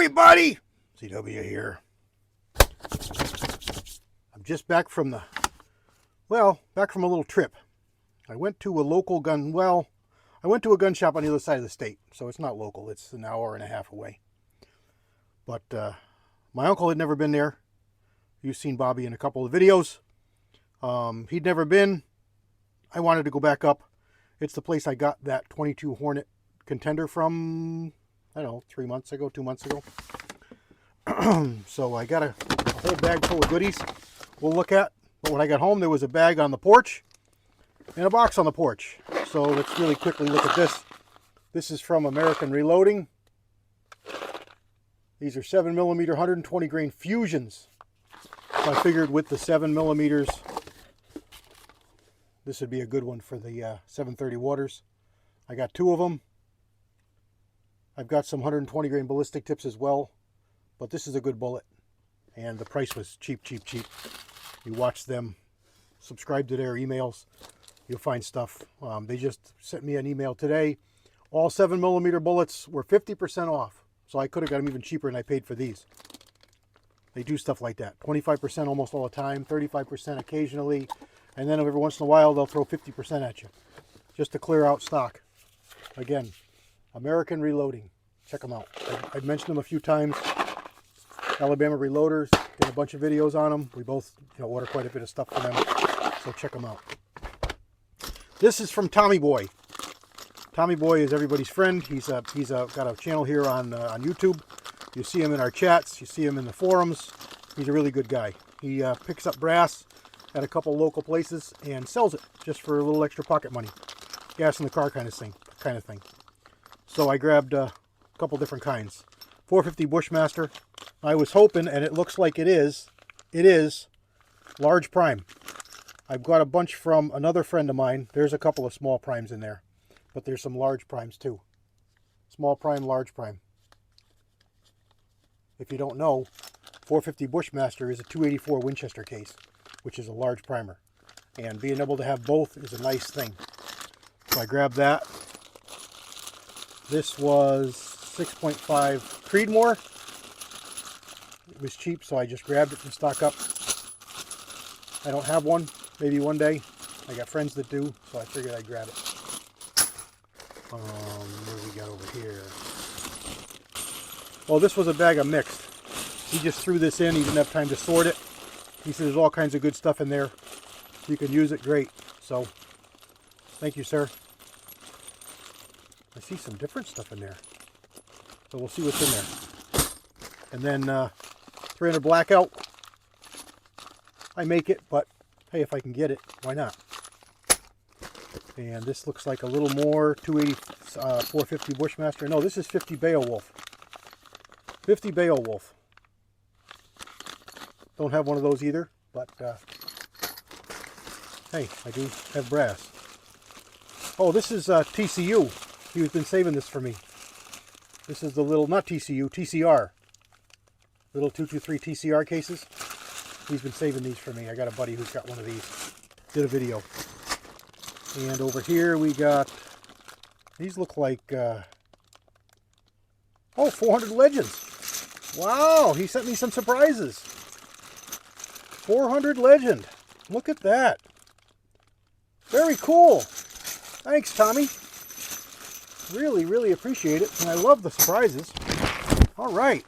everybody! CW here. I'm just back from a little trip. I went to a local gun shop on the other side of the state, so it's not local. It's an hour and a half away. But my uncle had never been there. You've seen Bobby in a couple of videos. He'd never been. I wanted to go back up. It's the place I got that 22 Hornet contender from, I don't know, 2 months ago. So I got a whole bag full of goodies we'll look at. But when I got home, there was a bag on the porch and a box on the porch. So let's really quickly look at this. This is from American Reloading. These are 7mm 120 grain fusions. So I figured with the 7mm, this would be a good one for the 730 waters. I got 2 of them. I've got some 120 grain ballistic tips as well, but this is a good bullet. And the price was cheap. You watch them, subscribe to their emails, you'll find stuff. They just sent me an email today. All 7mm bullets were 50% off. So I could have got them even cheaper than I paid for these. They do stuff like that. 25% almost all the time, 35% occasionally, and then every once in a while they'll throw 50% at you just to clear out stock. Again, American Reloading. Check them out. I've mentioned them a few times. Alabama Reloaders. Did a bunch of videos on them. We both order quite a bit of stuff from them. So check them out. This is from Tomme-Boy. Tomme-Boy is everybody's friend. He's got a channel here on YouTube. You see him in our chats. You see him in the forums. He's a really good guy. He picks up brass at a couple local places and sells it just for a little extra pocket money. Gas in the car kind of thing. So I grabbed a couple different kinds. 450 Bushmaster. I was hoping, and it looks like it is large prime. I've got a bunch from another friend of mine. There's a couple of small primes in there, but there's some large primes too. Small prime, large prime. If you don't know, 450 Bushmaster is a 284 Winchester case, which is a large primer. And being able to have both is a nice thing. So I grabbed that. This was 6.5 Creedmoor. It was cheap, so I just grabbed it from stock up. I don't have one. Maybe one day. I got friends that do, so I figured I'd grab it. What do we got over here? Well, this was a bag of mixed. He just threw this in. He didn't have time to sort it. He said there's all kinds of good stuff in there. You can use it great. So, thank you, sir. I see some different stuff in there. So we'll see what's in there. And then 300 Blackout. I make it, but hey, if I can get it, why not? And this looks like a little more 450 Bushmaster. No, this is 50 Beowulf. 50 Beowulf. Don't have one of those either, but hey, I do have brass. Oh, this is TCU. He's been saving this for me. This is the little, not TCU, TCR. Little 223 TCR cases. He's been saving these for me. I got a buddy who's got one of these. Did a video. And over here we got, these look like, 400 Legends. Wow, he sent me some surprises. 400 Legend. Look at that. Very cool. Thanks, Tommy. Really appreciate it. And I love the surprises. All right.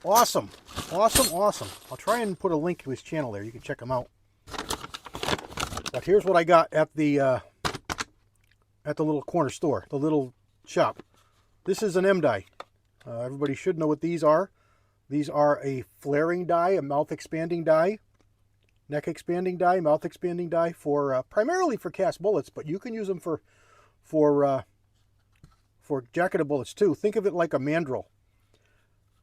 Awesome. I'll try and put a link to his channel there. You can check him out. But here's what I got at the little corner store, the little shop. This is an M die. Everybody should know what these are. These are a flaring die, a mouth expanding die, neck expanding die, mouth expanding die for primarily for cast bullets, but you can use them for jacketed bullets too. Think of it like a mandrel.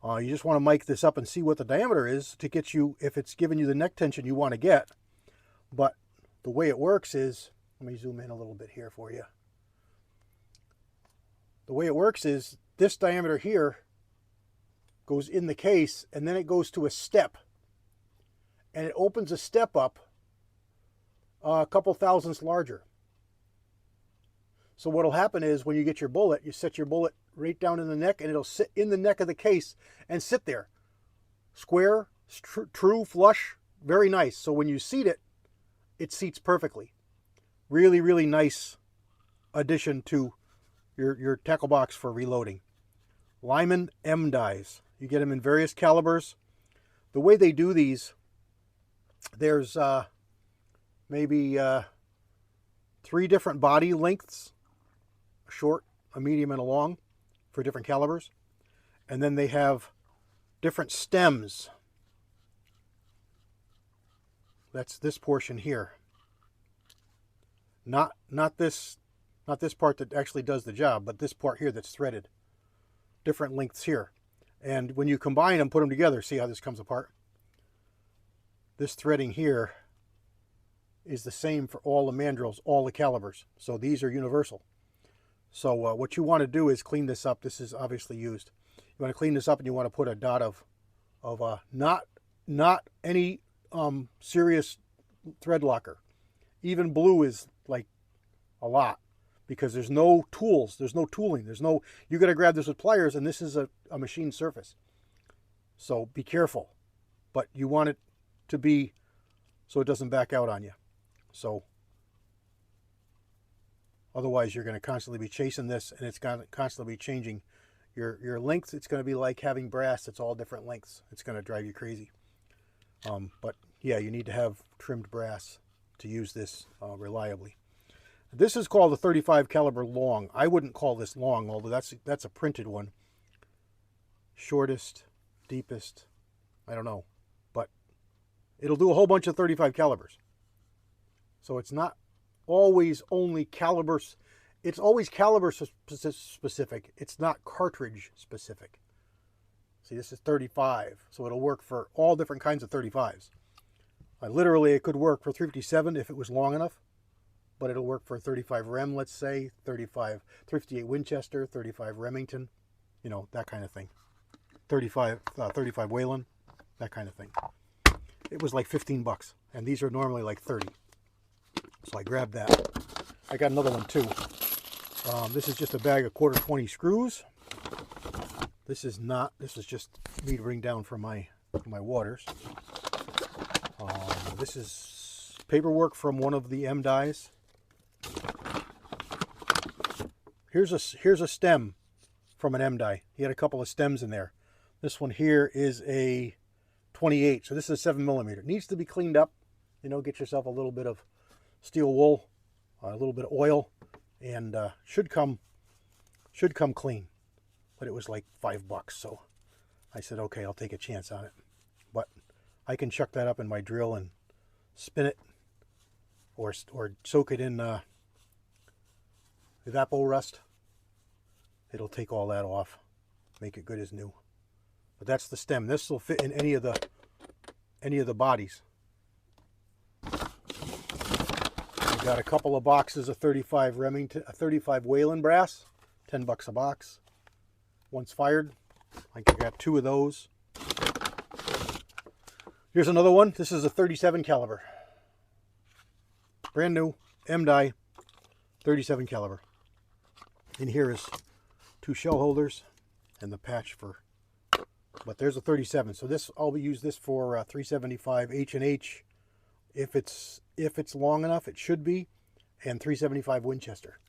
You just want to mic this up and see what the diameter is to get you, if it's giving you the neck tension you want to get. But the way it works is, let me zoom in a little bit here for you. The way it works is this diameter here goes in the case, and then it goes to a step. And it opens a step up a couple thousandths larger. So what'll happen is when you get your bullet, you set your bullet right down in the neck, and it'll sit in the neck of the case and sit there. Square, true, flush, very nice. So when you seat it, it seats perfectly. Really, really nice addition to your tackle box for reloading. Lyman M dies. You get them in various calibers. The way they do these, there's maybe 3 different body lengths, a short, a medium, and a long, for different calibers. And then they have different stems. That's this portion here. Not this part that actually does the job, but this part here that's threaded. Different lengths here. And when you combine them, put them together, see how this comes apart? This threading here is the same for all the mandrels, all the calibers. So these are universal. So what you want to do is clean this up. This is obviously used. You want to clean this up, and you want to put a dot of not any serious thread locker. Even blue is like a lot, because there's no tools, there's no tooling, you got to grab this with pliers, and this is a machine surface. So be careful, but you want it to be so it doesn't back out on you. So otherwise you're going to constantly be chasing this, and it's going to constantly be changing your length. It's going to be like having brass that's all different lengths. It's going to drive you crazy. But yeah, you need to have trimmed brass to use this reliably. This is called the 35 caliber long. I wouldn't call this long, although that's a printed one. Shortest, deepest, I don't know, but it'll do a whole bunch of 35 calibers. So it's not always only calibers. It's always caliber specific. It's not cartridge specific. See, this is 35, so it'll work for all different kinds of 35s. Literally, it could work for 357 if it was long enough, but it'll work for 35 Rem, let's say, 358 Winchester, 35 Remington, you know, that kind of thing. 35 Whelen, that kind of thing. It was like 15 bucks, and these are normally like 30. So I grabbed that. I got another one too. This is just a bag of 1/4 screws. This is just me to bring down for my waters. This is paperwork from one of the M dies. Here's a stem from an M die. He had a couple of stems in there. This one here is a 28, so this is a 7mm. It needs to be cleaned up. You know, get yourself a little bit of steel wool, a little bit of oil, and should come clean. But it was like $5, so I said, okay, I'll take a chance on it. But I can chuck that up in my drill and spin it, or soak it in Evapo Rust. It'll take all that off, make it good as new. But that's the stem. This will fit in any of the bodies. We got a couple of boxes of 35 Remington, 35 Whelen brass, $10 a box. Once fired, I got 2 of those. Here's another one. This is a 37 caliber. Brand new, M die, 37 caliber. In here is 2 shell holders and the patch for, but there's a 37. So this, I'll use this for 375 H&H if it's long enough, it should be, and 375 Winchester,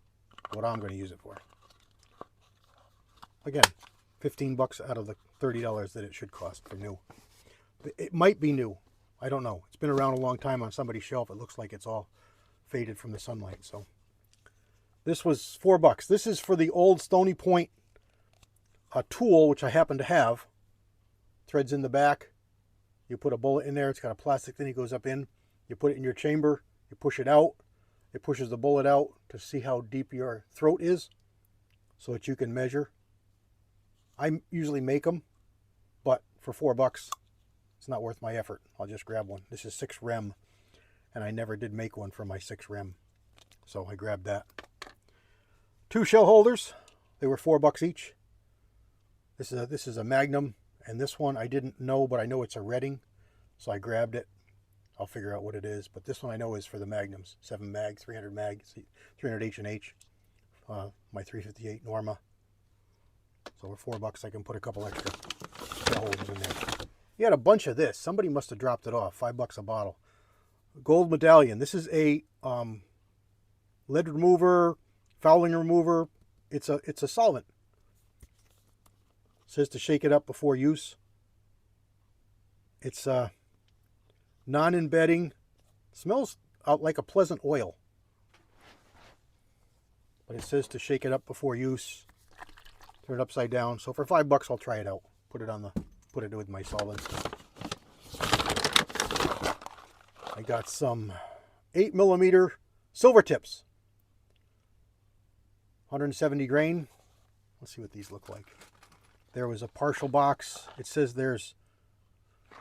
what I'm going to use it for. Again, $15 out of the $30 that it should cost for new. It might be new. I don't know. It's been around a long time on somebody's shelf. It looks like it's all faded from the sunlight. So this was $4. This is for the old Stony Point tool, which I happen to have. Threads in the back. You put a bullet in there. It's got a plastic thing. It goes up in. You put it in your chamber. You push it out. It pushes the bullet out to see how deep your throat is, so that you can measure. I usually make them, but for $4, it's not worth my effort. I'll just grab one. This is 6 Rem, and I never did make one for my 6 Rem, so I grabbed that. 2 shell holders. They were $4 each. This is a Magnum, and this one I didn't know, but I know it's a Redding, so I grabbed it. I'll figure out what it is, but this one I know is for the Magnums. 7 mag, 300 mag, 300 H&H. my 358 Norma. So for $4 I can put a couple extra tail holders in there. He had a bunch of this. Somebody must have dropped it off. $5 a bottle. Gold medallion. This is a lead remover, fouling remover. It's a solvent. It says to shake it up before use. It's non-embedding. Smells out like a pleasant oil. But it says to shake it up before use. Turn it upside down. So for $5 I'll try it out. Put it with my solvents. I got some 8mm silver tips. 170 grain. Let's see what these look like. There was a partial box. It says there's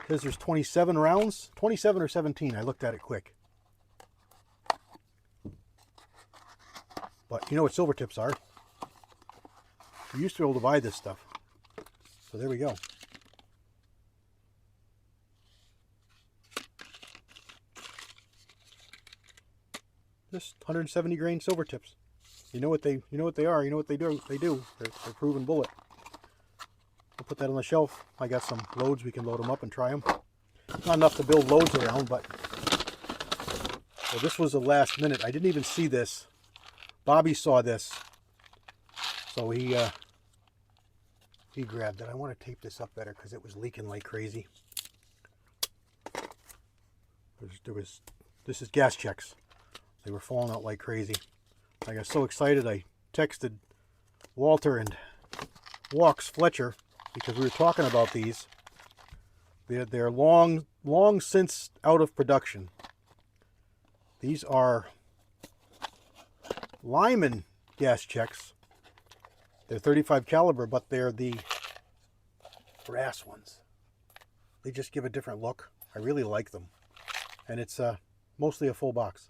27 rounds. 27 or 17. I looked at it quick. But you know what silver tips are. You used to be able to buy this stuff. So there we go. Just 170 grain silver tips. You know what they are. You know what they do. They're proven bullet. I'll put that on the shelf. I got some loads. We can load them up and try them. Not enough to build loads around, but well, this was the last minute. I didn't even see this. Bobby saw this, so he grabbed it. I want to tape this up better because it was leaking like crazy. This is gas checks. They were falling out like crazy. I got so excited I texted Walter and Walks Fletcher because we were talking about these. They're long since out of production. These are Lyman gas checks. They're 35 caliber, but they're the brass ones. They just give a different look. I really like them. And it's mostly a full box.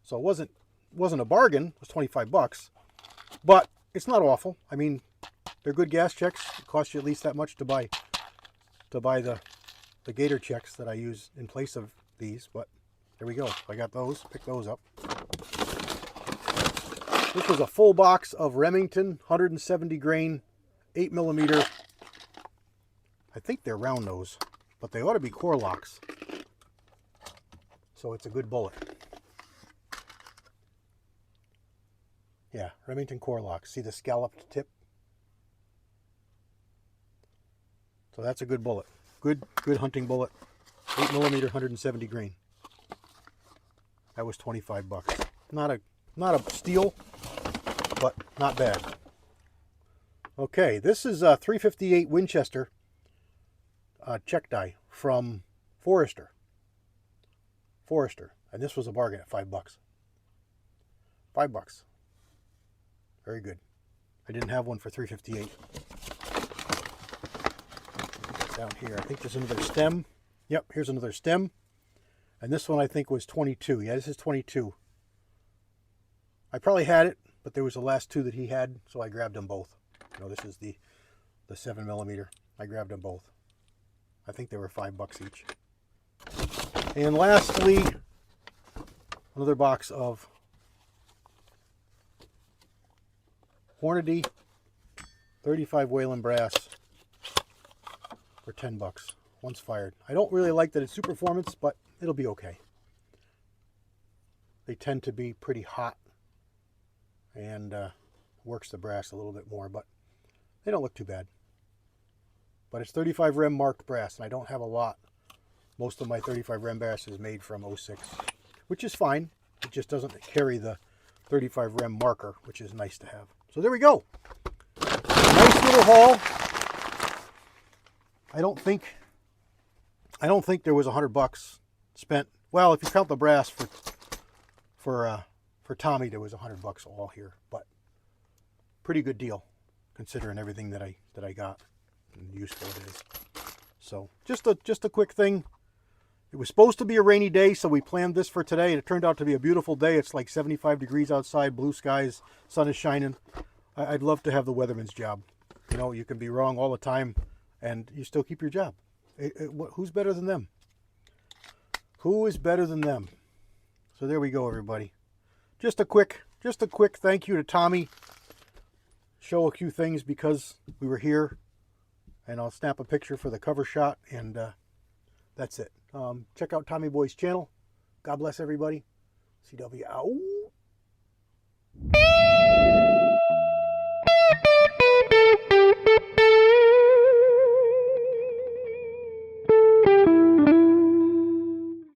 So it wasn't a bargain. It was $25, but it's not awful. I mean, they're good gas checks. It costs you at least that much to buy the Gator checks that I use in place of these. But there we go. I got those. Pick those up. This was a full box of Remington 170 grain 8mm. I think they're round nose, but they ought to be core locks. So it's a good bullet. Yeah, Remington core locks. See the scalloped tip? So that's a good bullet. Good hunting bullet. 8mm 170 grain. That was $25. Not a steal, but not bad. Okay, this is a 358 Winchester check die from Forrester. And this was a bargain at $5. $5. Very good. I didn't have one for 358. Down here, I think there's another stem. Yep, here's another stem. And this one I think was 22. Yeah, this is 22. I probably had it, but there was the last two that he had, so I grabbed them both. You know, this is the 7mm. I grabbed them both. I think they were $5 each. And lastly, another box of Hornady 35 Whalen brass for $10. Once fired. I don't really like that it's super performance, but it'll be okay. They tend to be pretty hot and works the brass a little bit more, but they don't look too bad. But it's 35 rem marked brass, and I don't have a lot. Most of my 35 rem brass is made from 06, which is fine. It just doesn't carry the 35 rem marker, which is nice to have. So there we go. Nice little haul. I don't think there was $100 spent. Well, if you count the brass for Tommy, there was $100 all here, but pretty good deal considering everything that I got and useful it is. So just a quick thing. It was supposed to be a rainy day, so we planned this for today, and it turned out to be a beautiful day. It's like 75 degrees outside, blue skies, sun is shining. I'd love to have the weatherman's job. You know, you can be wrong all the time, and you still keep your job. Who's better than them? Who is better than them? So there we go, everybody. Just a quick just a quick thank you to Tommy. Show a few things because we were here, and I'll snap a picture for the cover shot, and that's it. Check out Tomme-Boy's channel. God bless everybody. CW out.